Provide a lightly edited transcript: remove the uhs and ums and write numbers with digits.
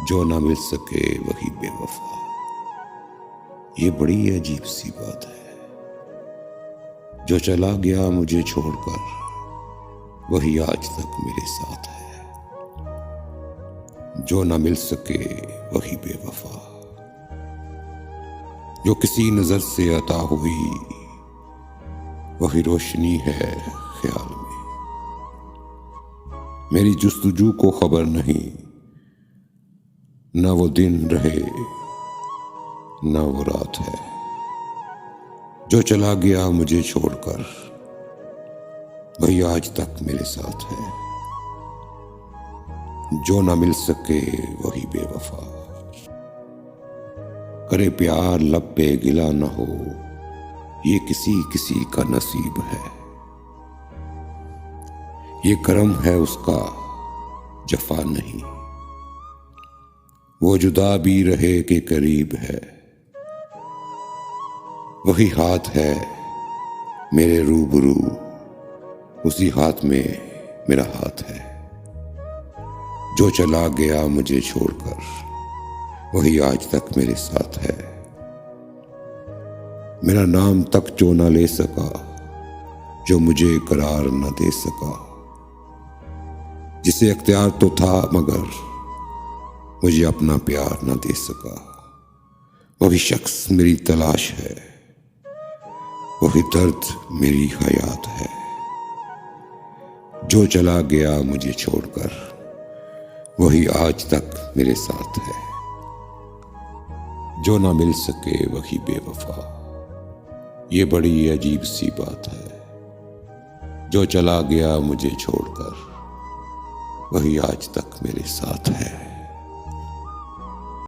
जो ना मिल सके वही बेवफा। ये बड़ी अजीब सी बात है। जो चला गया मुझे छोड़कर वही आज तक मेरे साथ है। जो ना मिल सके वही बेवफा। जो किसी नजर से अता हुई वही रोशनी है ख्याल में। मेरी जुस्तजू को खबर नहीं, ना वो दिन रहे ना वो रात है। जो चला गया मुझे छोड़कर वही आज तक मेरे साथ है। जो ना मिल सके वही बेवफा। करे प्यार लब पे गिला न हो, ये किसी किसी का नसीब है। ये करम है उसका जफा नहीं, वो जुदा भी रहे के करीब है। वही हाथ है मेरे रूबरू, उसी हाथ में मेरा हाथ है। जो चला गया मुझे छोड़कर वही आज तक मेरे साथ है। मेरा नाम तक जो ना ले सका, जो मुझे करार न दे सका। जिसे अख्तियार तो था मगर मुझे अपना प्यार न दे सका। वही शख्स मेरी तलाश है, वही दर्द मेरी हयात है। जो चला गया मुझे छोड़कर वही आज तक मेरे साथ है। जो ना मिल सके वही बेवफा। ये बड़ी अजीब सी बात है। जो चला गया मुझे छोड़कर वही आज तक मेरे साथ है।